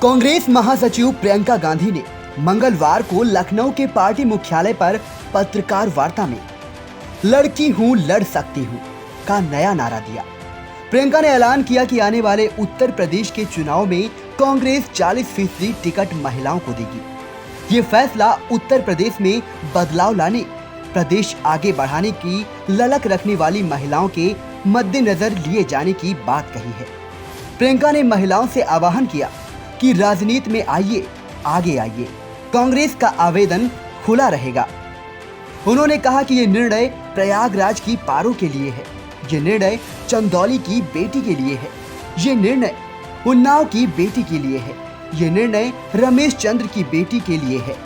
कांग्रेस महासचिव प्रियंका गांधी ने मंगलवार को लखनऊ के पार्टी मुख्यालय पर पत्रकार वार्ता में लड़की हूं लड़ सकती हूं का नया नारा दिया। प्रियंका ने ऐलान किया कि आने वाले उत्तर प्रदेश के चुनाव में कांग्रेस 40% टिकट महिलाओं को देगी। ये फैसला उत्तर प्रदेश में बदलाव लाने, प्रदेश आगे बढ़ाने की ललक रखने वाली महिलाओं के मद्देनजर लिए जाने की बात कही है। प्रियंका ने महिलाओं से आह्वान किया कि राजनीति में आइए, आगे आइए, कांग्रेस का आवेदन खुला रहेगा। उन्होंने कहा कि ये निर्णय प्रयागराज की पारो के लिए है, ये निर्णय चंदौली की बेटी के लिए है, ये निर्णय उन्नाव की बेटी के लिए है, ये निर्णय रमेश चंद्र की बेटी के लिए है,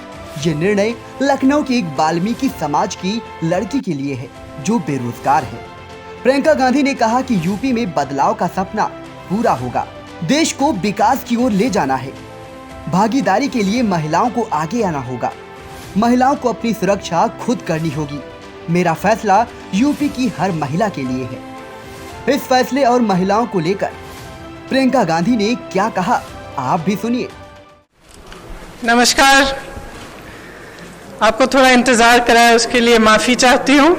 ये निर्णय लखनऊ की एक वाल्मीकि समाज की लड़की के लिए है जो बेरोजगार है। प्रियंका गांधी ने कहा कि यूपी में बदलाव का सपना पूरा होगा, देश को विकास की ओर ले जाना है। भागीदारी के लिए महिलाओं को आगे आना होगा, महिलाओं को अपनी सुरक्षा खुद करनी होगी। मेरा फैसला यूपी की हर महिला के लिए है। इस फैसले और महिलाओं को लेकर प्रियंका गांधी ने क्या कहा, आप भी सुनिए। नमस्कार, आपको थोड़ा इंतजार कराया उसके लिए माफी चाहती हूँ।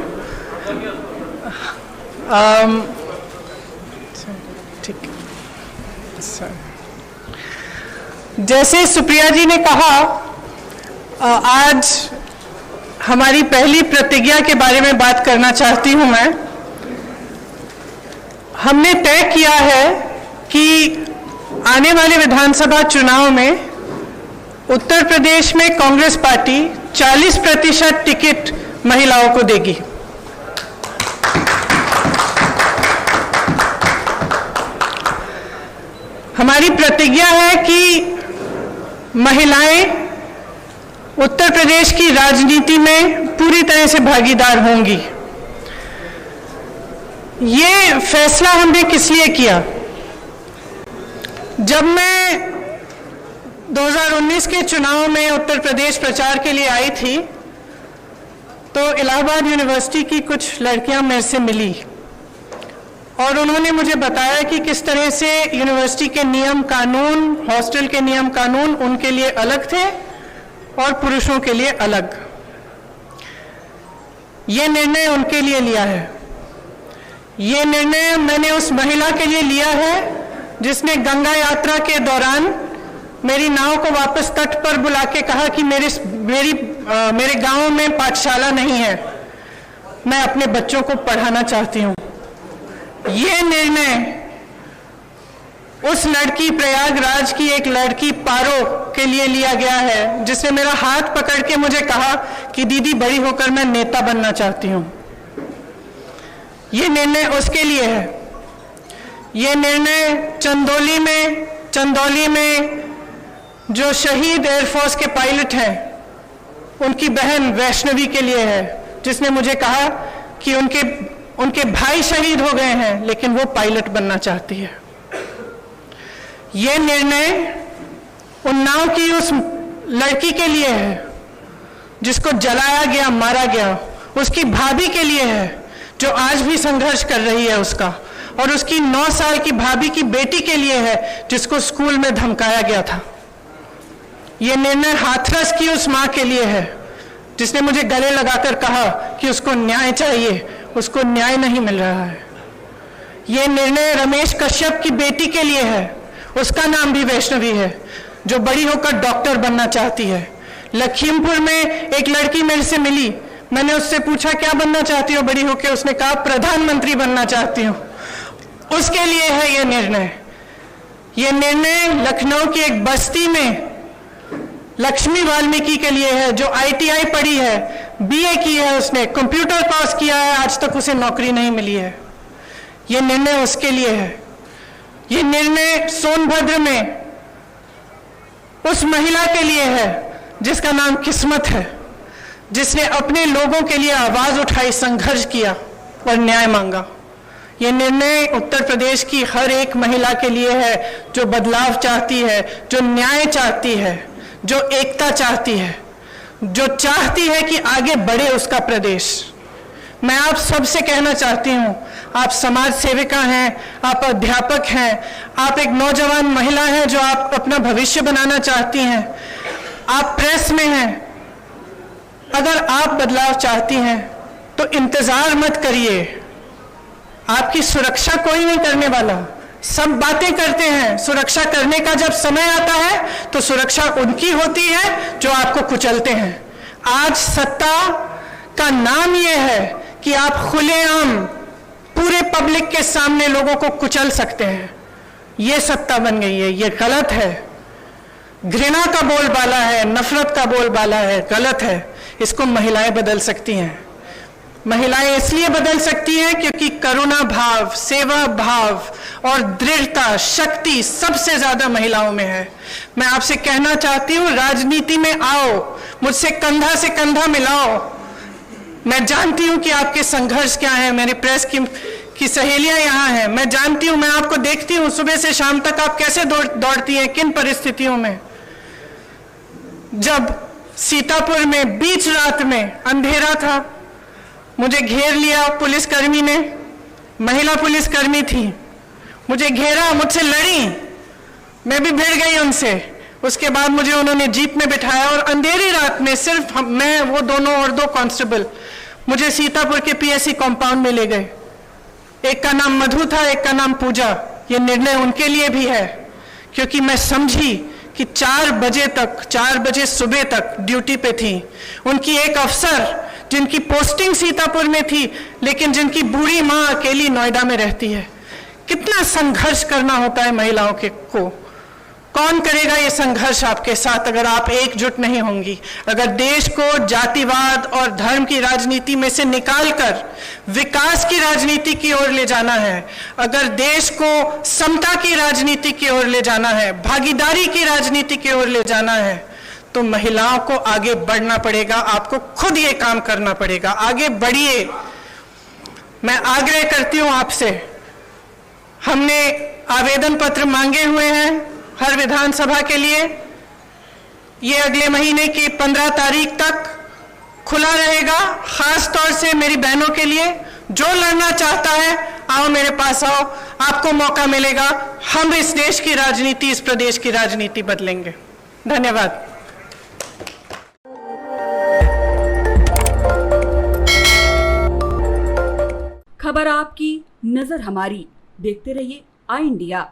ठीक, जैसे सुप्रिया जी ने कहा, आज हमारी पहली प्रतिज्ञा के बारे में बात करना चाहती हूं मैं। हमने तय किया है कि आने वाले विधानसभा चुनाव में उत्तर प्रदेश में कांग्रेस पार्टी 40% टिकट महिलाओं को देगी। हमारी प्रतिज्ञा है कि महिलाएं उत्तर प्रदेश की राजनीति में पूरी तरह से भागीदार होंगी। ये फैसला हमने किस लिए किया? जब मैं 2019 के चुनाव में उत्तर प्रदेश प्रचार के लिए आई थी तो इलाहाबाद यूनिवर्सिटी की कुछ लड़कियां मेरे से मिली और उन्होंने मुझे बताया कि किस तरह से यूनिवर्सिटी के नियम कानून, हॉस्टल के नियम कानून उनके लिए अलग थे और पुरुषों के लिए अलग। ये निर्णय उनके लिए लिया है। ये निर्णय मैंने उस महिला के लिए लिया है जिसने गंगा यात्रा के दौरान मेरी नाव को वापस तट पर बुला के कहा कि मेरे गांव में पाठशाला नहीं है, मैं अपने बच्चों को पढ़ाना चाहती हूँ। ये निर्णय उस लड़की, प्रयागराज की एक लड़की पारो के लिए लिया गया है जिसने मेरा हाथ पकड़ के मुझे कहा कि दीदी बड़ी होकर मैं नेता बनना चाहती हूँ। ये निर्णय उसके लिए है। ये निर्णय चंदौली में जो शहीद एयरफोर्स के पायलट हैं उनकी बहन वैष्णवी के लिए है, जिसने मुझे कहा कि उनके भाई शहीद हो गए हैं लेकिन वो पायलट बनना चाहती है। ये निर्णय उन्नाव की उस लड़की के लिए है जिसको जलाया गया, मारा गया, उसकी भाभी के लिए है जो आज भी संघर्ष कर रही है उसका, और उसकी 9 साल की भाभी की बेटी के लिए है जिसको स्कूल में धमकाया गया था। ये निर्णय हाथरस की उस माँ के लिए है जिसने मुझे गले लगाकर कहा कि उसको न्याय चाहिए, उसको न्याय नहीं मिल रहा है। ये निर्णय रमेश कश्यप की बेटी के लिए है, उसका नाम भी वैष्णवी है, जो बड़ी होकर डॉक्टर बनना चाहती है। लखीमपुर में एक लड़की मेरे से मिली, मैंने उससे पूछा क्या बनना चाहती हो बड़ी होकर, उसने कहा प्रधानमंत्री बनना चाहती हूँ। उसके लिए है ये निर्णय। ये निर्णय लखनऊ की एक बस्ती में लक्ष्मी वाल्मीकि के लिए है जो ITI पढ़ी है, BA की है, उसने कंप्यूटर कोर्स किया है, आज तक उसे नौकरी नहीं मिली है। ये निर्णय उसके लिए है। ये निर्णय सोनभद्र में उस महिला के लिए है जिसका नाम किस्मत है, जिसने अपने लोगों के लिए आवाज उठाई, संघर्ष किया और न्याय मांगा। ये निर्णय उत्तर प्रदेश की हर एक महिला के लिए है जो बदलाव चाहती है, जो न्याय चाहती है, जो एकता चाहती है, जो चाहती है कि आगे बढ़े उसका प्रदेश। मैं आप सबसे कहना चाहती हूँ, आप समाज सेविका हैं, आप अध्यापक हैं, आप एक नौजवान महिला हैं जो आप अपना भविष्य बनाना चाहती हैं, आप प्रेस में हैं। अगर आप बदलाव चाहती हैं तो इंतजार मत करिए। आपकी सुरक्षा कोई नहीं करने वाला। सब बातें करते हैं, सुरक्षा करने का जब समय आता है तो सुरक्षा उनकी होती है जो आपको कुचलते हैं। आज सत्ता का नाम यह है कि आप खुलेआम पूरे पब्लिक के सामने लोगों को कुचल सकते हैं। यह सत्ता बन गई है, यह गलत है। घृणा का बोलबाला है, नफरत का बोलबाला है, गलत है। इसको महिलाएं बदल सकती हैं। महिलाएं इसलिए बदल सकती हैं क्योंकि करुणा भाव, सेवा भाव और दृढ़ता, शक्ति सबसे ज्यादा महिलाओं में है। मैं आपसे कहना चाहती हूं, राजनीति में आओ, मुझसे कंधा से कंधा मिलाओ। मैं जानती हूं कि आपके संघर्ष क्या है। मेरी प्रेस की सहेलियां यहां हैं, मैं जानती हूं, मैं आपको देखती हूं सुबह से शाम तक आप कैसे दौड़ती हैं, किन परिस्थितियों में। जब सीतापुर में बीच रात में अंधेरा था, मुझे घेर लिया पुलिसकर्मी ने, महिला पुलिसकर्मी थी, मुझे घेरा, मुझसे लड़ी, मैं भी भिड़ गई उनसे। उसके बाद मुझे उन्होंने जीप में बिठाया और अंधेरी रात में सिर्फ मैं, वो दोनों और 2 कांस्टेबल मुझे सीतापुर के पीएससी कंपाउंड में ले गए। एक का नाम मधु था, एक का नाम पूजा। ये निर्णय उनके लिए भी है क्योंकि मैं समझी कि 4 बजे सुबह तक ड्यूटी पे थी। उनकी एक अफसर जिनकी पोस्टिंग सीतापुर में थी लेकिन जिनकी बूढ़ी मां अकेली नोएडा में रहती है। कितना संघर्ष करना होता है महिलाओं को। कौन करेगा ये संघर्ष आपके साथ अगर आप एकजुट नहीं होंगी? अगर देश को जातिवाद और धर्म की राजनीति में से निकालकर विकास की राजनीति की ओर ले जाना है, अगर देश को समता की राजनीति की ओर ले जाना है, भागीदारी की राजनीति की ओर ले जाना है, तो महिलाओं को आगे बढ़ना पड़ेगा। आपको खुद ये काम करना पड़ेगा। आगे बढ़िए। मैं आग्रह करती हूं आपसे, हमने आवेदन पत्र मांगे हुए हैं हर विधानसभा के लिए। ये अगले महीने की 15 तारीख तक खुला रहेगा। खास तौर से मेरी बहनों के लिए, जो लड़ना चाहता है आओ मेरे पास आओ, आपको मौका मिलेगा। हम इस देश की राजनीति, इस प्रदेश की राजनीति बदलेंगे। धन्यवाद। खबर आपकी, नजर हमारी। देखते रहिए आई इंडिया।